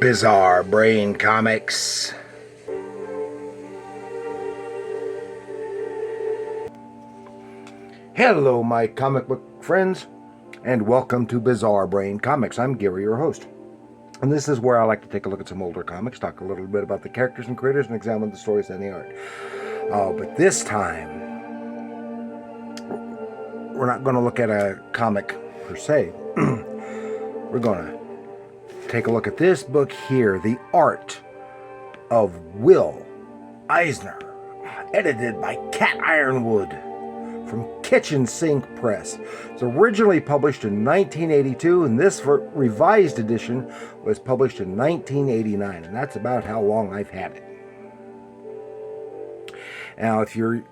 Bizarre Brain Comics. Hello, my comic book friends, and welcome to Bizarre Brain Comics. I'm Gary, your host. And this is where I like to take a look at some older comics, talk a little bit about the characters and creators, and examine the stories and the art. But this time, we're not going to look at a comic per se. We're going to take a look at this book here, The Art of Will Eisner, edited by Yronwode from Kitchen Sink Press. It's originally published in 1982, and this revised edition was published in 1989, and that's about how long I've had it. Now, if you're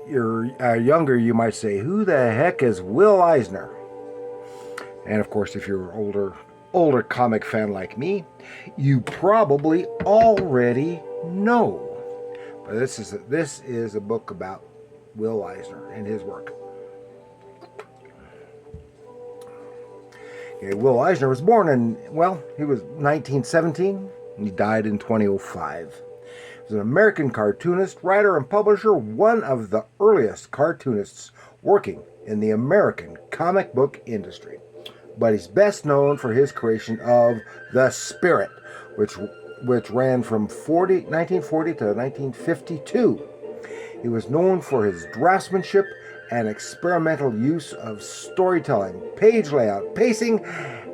younger, you might say, who the heck is Will Eisner? And of course, if you're an older comic fan like me, you probably already know. But this is a book about Will Eisner and his work. Okay, Will Eisner was born he was 1917, and he died in 2005. He was an American cartoonist, writer, and publisher, one of the earliest cartoonists working in the American comic book industry. But he's best known for his creation of The Spirit, which ran from 1940 to 1952. He was known for his draftsmanship and experimental use of storytelling, page layout, pacing,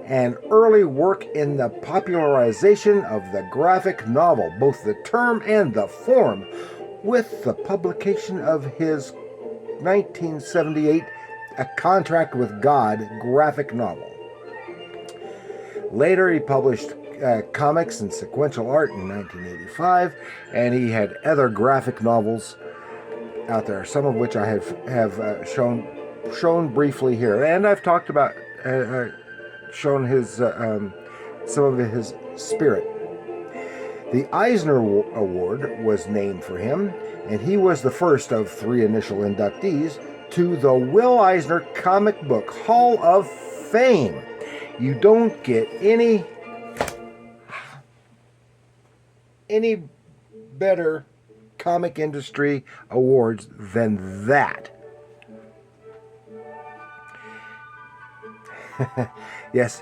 and early work in the popularization of the graphic novel, both the term and the form, with the publication of his 1978 A Contract with God graphic novel. Later, he published comics and sequential art in 1985, and he had other graphic novels out there, some of which I have shown briefly here, and I've talked about shown his some of his spirit. The Eisner Award was named for him, and he was the first of 3 initial inductees to the Will Eisner Comic Book Hall of Fame. You don't get any better comic industry awards than that. Yes,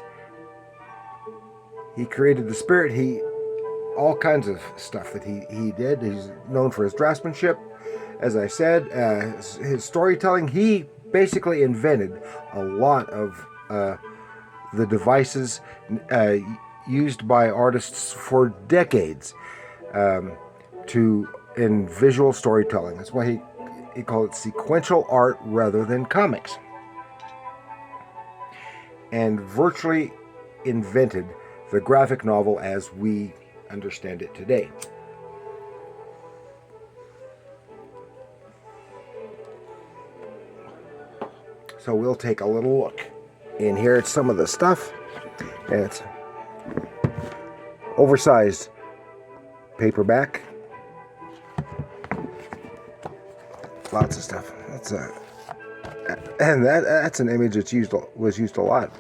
he created The Spirit. All kinds of stuff that he did. He's known for his draftsmanship, as I said, his storytelling. He basically invented a lot of the devices used by artists for decades in visual storytelling. That's why he called it sequential art rather than comics, and virtually invented the graphic novel as we understand it today. So we'll take a little look in here at some of the stuff, and it's oversized paperback. Lots of stuff. That's an image that's was used a lot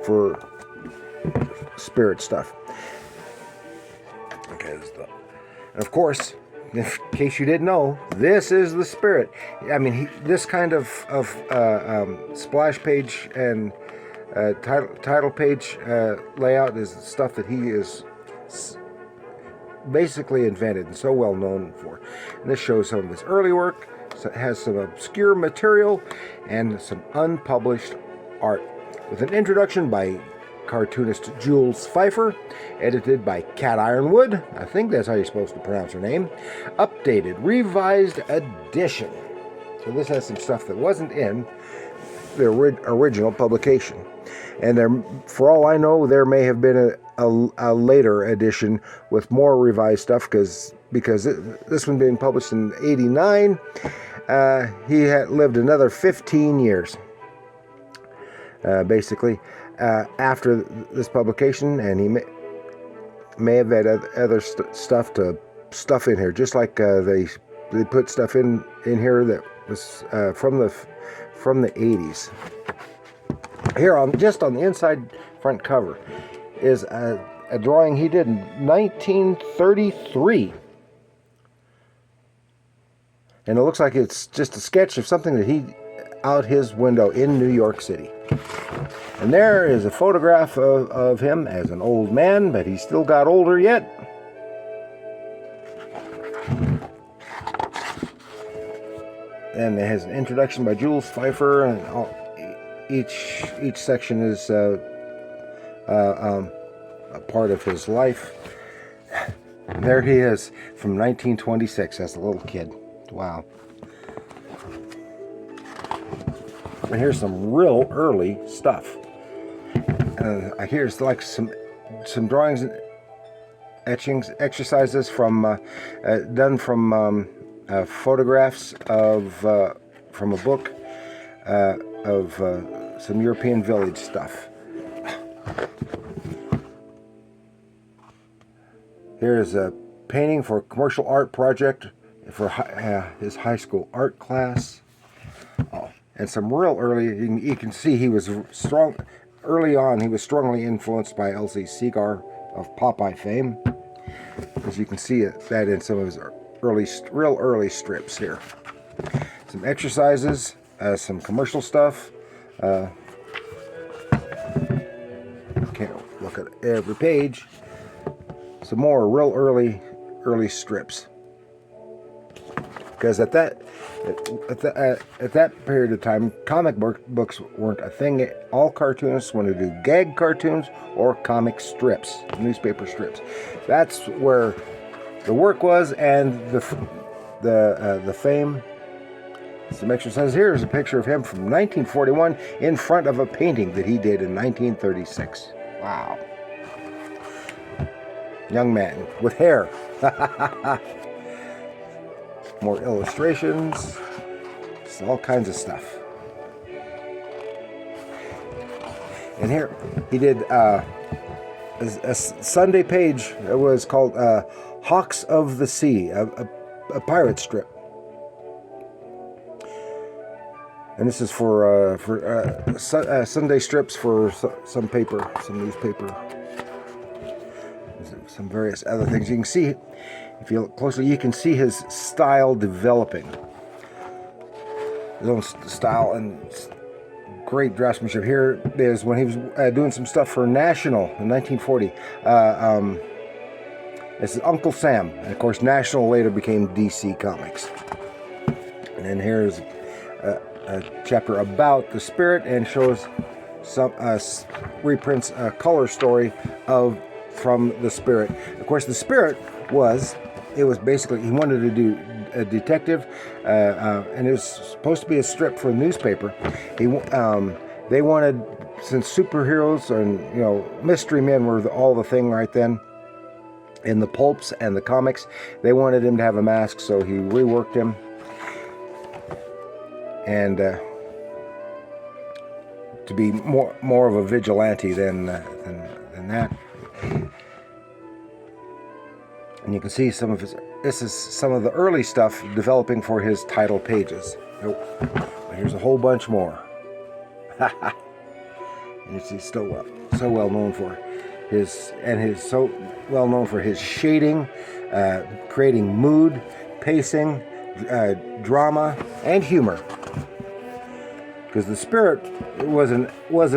for spirit stuff. Okay, and of course, in case you didn't know, this is The Spirit. I mean, this kind of splash page and title page layout is stuff that he is basically invented and so well known for. And this shows some of his early work. So it has some obscure material and some unpublished art, with an introduction by cartoonist Jules Pfeiffer, edited by Yronwode. I think that's how you're supposed to pronounce her name. Updated, revised edition. So this has some stuff that wasn't in the original publication. And there, for all I know, there may have been a later edition with more revised stuff, because this one being published in '89, he had lived another 15 years, basically, after this publication, and he may have had other stuff in here, just like they put stuff in here that was from the 80s. Here, just on the inside front cover, is a drawing he did in 1933. And it looks like it's just a sketch of something that he out his window in New York City. And there is a photograph of him as an old man, but he still got older yet. And it has an introduction by Jules Pfeiffer, and each section is a part of his life. And there he is from 1926 as a little kid. Wow. And here's some real early stuff. Here's like some drawings and etchings, exercises from done from photographs of from a book of some European village stuff. Here's a painting for a commercial art project for his high school art class. Oh, and some real early, you can see he was strong. Early on, he was strongly influenced by L.C. Segar of Popeye fame. As you can see that in some of his real early strips here. Some exercises, some commercial stuff. Can't look at every page. Some more real early strips. Because at that period of time, comic books weren't a thing. All cartoonists wanted to do gag cartoons or comic strips, newspaper strips. That's where the work was, and the fame. Some exercises. Here is a picture of him from 1941 in front of a painting that he did in 1936. Wow. Young man with hair. More illustrations. Just all kinds of stuff. And here he did a Sunday page. It was called Hawks of the Sea, a pirate strip. And this is for Sunday strips for some paper, some newspaper, some various other things. You can see, if you look closely, you can see his style developing. His own style and great draftsmanship. Here is when he was doing some stuff for National in 1940. This is Uncle Sam. And of course, National later became DC Comics. And then here's a chapter about the Spirit, and shows some reprints a color story from the Spirit. Of course, the Spirit was basically, he wanted to do a detective, and it was supposed to be a strip for a newspaper. They wanted, since superheroes and mystery men were all the thing right then in the pulps and the comics, they wanted him to have a mask, so he reworked him. And to be more of a vigilante than that. And you can see some of this is some of the early stuff developing for his title pages. Oh, here's a whole bunch more. And he's still so well known for his shading, creating mood, pacing, drama, and humor. Because the Spirit was an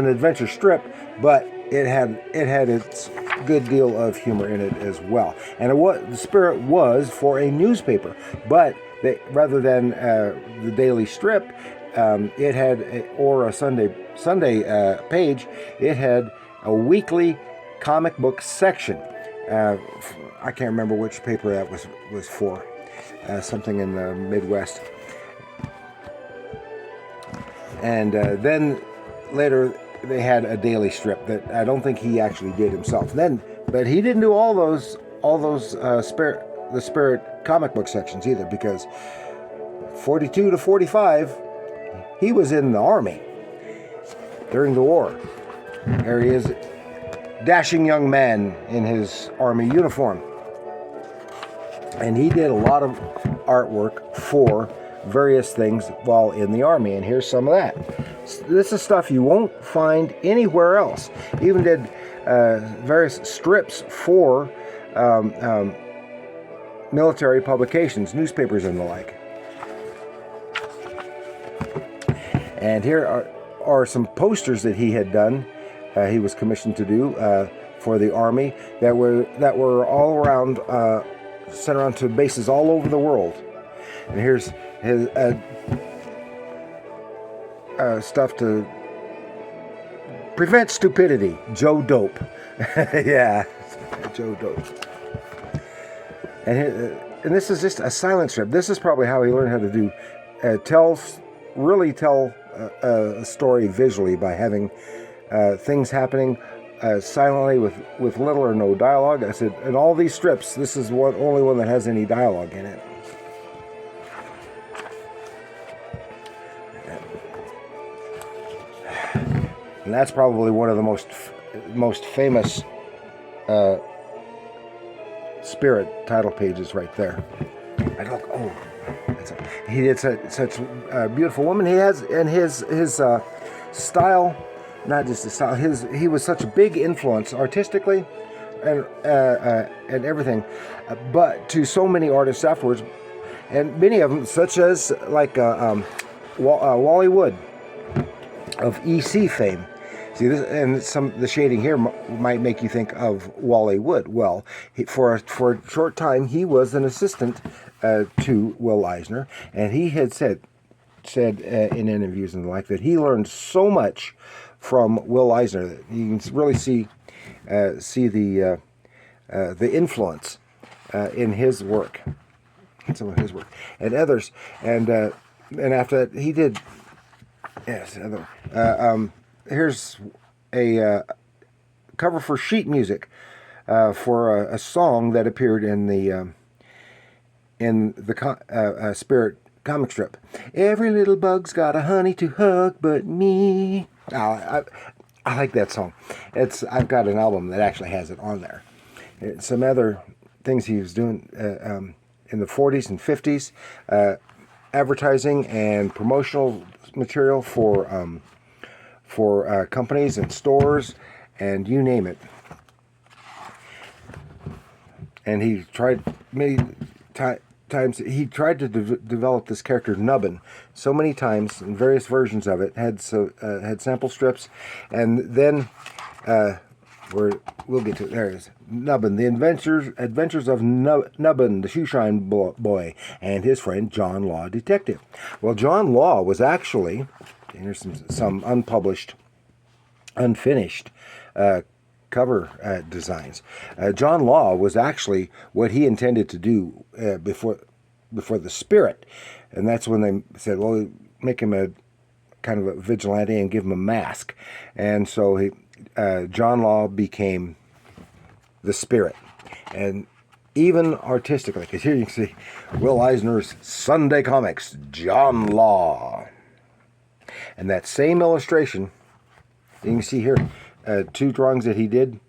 adventure strip, but it had its good deal of humor in it as well. And the Spirit was for a newspaper, but rather than the daily strip, it had a Sunday page. It had a weekly comic book section. I can't remember which paper that was for. Something in the Midwest. And then later they had a daily strip that I don't think he actually did himself. But he didn't do all those Spirit comic book sections either, because 42 to 45 he was in the army during the war. There he is, dashing young man in his army uniform. And he did a lot of artwork for various things while in the army, and here's some of that. This is stuff you won't find anywhere else. He even did various strips for military publications, newspapers, and the like. And here are some posters that he had done. He was commissioned to do for the Army that were all around, sent around to bases all over the world. And here's his stuff to prevent stupidity. Joe Dope. Yeah, Joe Dope. And this is just a silent strip. This is probably how he learned how to do really tell a story visually, by having things happening silently with little or no dialogue. I said, in all these strips, this is only one that has any dialogue in it. And that's probably one of the most famous Spirit title pages right there. He did such a beautiful woman. He has, and his style, not just his style. He was such a big influence artistically, and everything, but to so many artists afterwards, and many of them, such as like Wally Wood of EC fame. See this, and the shading here might make you think of Wally Wood. Well, for a short time, he was an assistant to Will Eisner, and he had said in interviews and the like that he learned so much from Will Eisner that you can really see the influence in his work, some of his work, and others, and after that he did. Yes, here's a cover for sheet music for a song that appeared in the Spirit comic strip. Every little bug's got a honey to hug but me. I like that song. I've got an album that actually has it on there. Some other things he was doing in the 40s and 50s, advertising and promotional material for companies and stores and you name it. And he tried many times. He tried to develop this character Nubbin so many times, in various versions of it. Had sample strips, and then we'll get to it. There it is. Nubbin, the adventures of Nubbin, the shoeshine boy, and his friend John Law, detective. Well, John Law was actually, and here's some unpublished, unfinished cover designs. John Law was actually what he intended to do before the Spirit, and that's when they said, well, make him a kind of a vigilante and give him a mask, and so John Law became the Spirit, and even artistically, because here you can see Will Eisner's Sunday Comics, John Law, and that same illustration you can see here. Two drawings that he did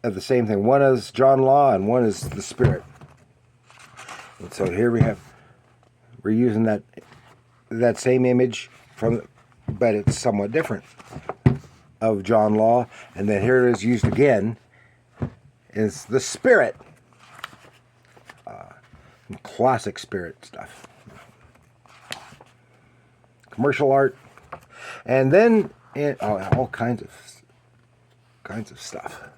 of the same thing. One is John Law and one is the Spirit. And so here we're using that same image but it's somewhat different, of John Law, and then here it is used again is the Spirit. Classic Spirit stuff. Commercial art, and then all kinds of stuff.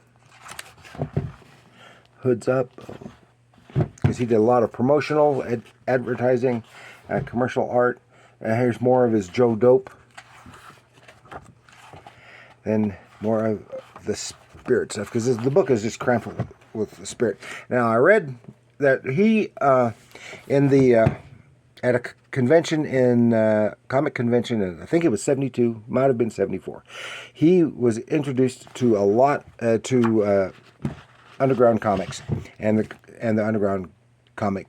Hoods up, because he did a lot of promotional advertising, commercial art. Here's more of his Joe Dope. Then more of the Spirit stuff, because the book is just cramped with the Spirit. Now I read that he at a convention comic convention, and I think it was 72, might have been 74. He was introduced to a lot to underground comics and the underground comic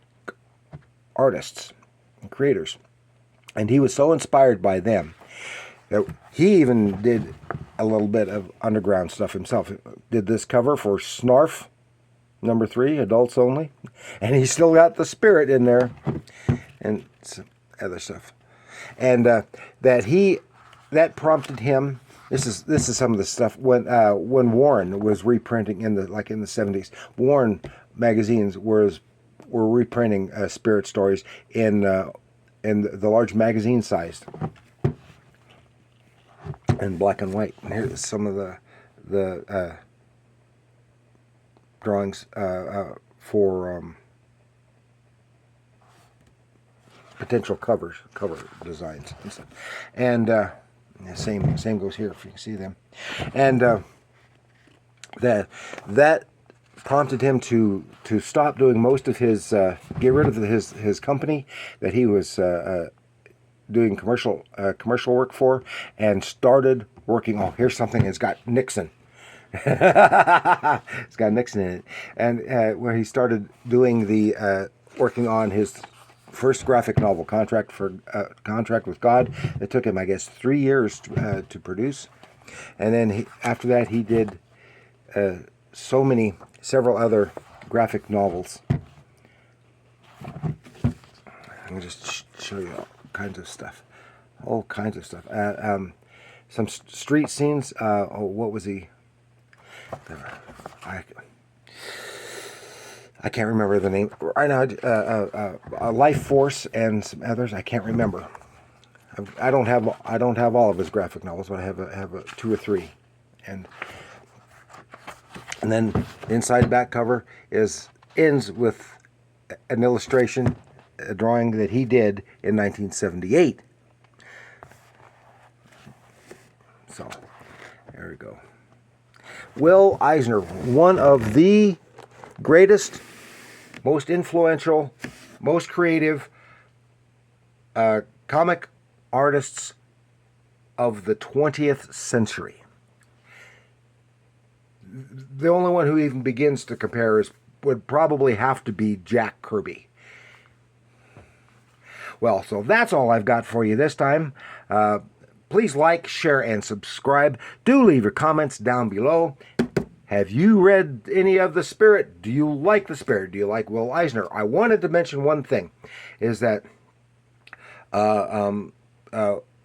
artists and creators, and he was so inspired by them that he even did a little bit of underground stuff himself. Did this cover for Snarf number 3, adults only, and he still got the Spirit in there and some other stuff, and that prompted him. This is some of the stuff when Warren was reprinting in the 70s. Warren magazines were reprinting spirit stories in the large magazine sized in black and white. And here's some of the drawings for potential cover designs and stuff. And same goes here, if you can see them. And that prompted him to stop doing most of his get rid of his company that he was doing commercial work for, and started working. Oh, here's something that's got Nixon. It's got Nixon in it, and where he started doing the working on his first graphic novel, Contract with God. It took him, I guess, 3 years to produce, and then after that he did several other graphic novels. I'll just show you all kinds of stuff. Some street scenes. What was he? I can't remember the name right now. Life Force and some others I can't remember. I don't have all of his graphic novels, but I have 2 or 3, and then the inside back cover ends with an illustration, a drawing that he did in 1978. So there we go. Will Eisner, one of the greatest, most influential, most creative comic artists of the 20th century. The only one who even begins to compare would probably have to be Jack Kirby. Well, so that's all I've got for you this time. Please like, share, and subscribe. Do leave your comments down below. Have you read any of The Spirit? Do you like The Spirit? Do you like Will Eisner? I wanted to mention one thing, is that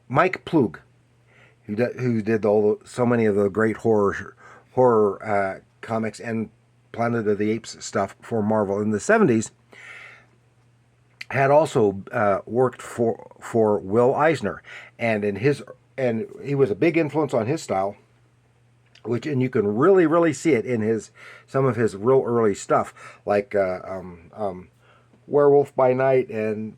Mike Ploog, who did so many of the great horror comics and Planet of the Apes stuff for Marvel in the 70s, had also worked for Will Eisner, and he was a big influence on his style, and you can really see it in some of his real early stuff, like Werewolf by Night and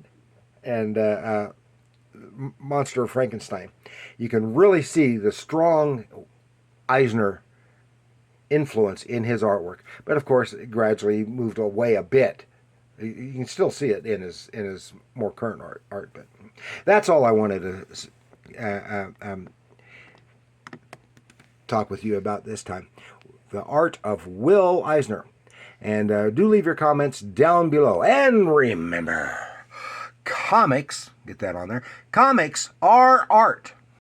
Monster of Frankenstein. You can really see the strong Eisner influence in his artwork, but of course it gradually moved away a bit. You can still see it in his more current art. But that's all I wanted to talk with you about this time. The art of Will Eisner. And do leave your comments down below. And remember, comics, get that on there, comics are art.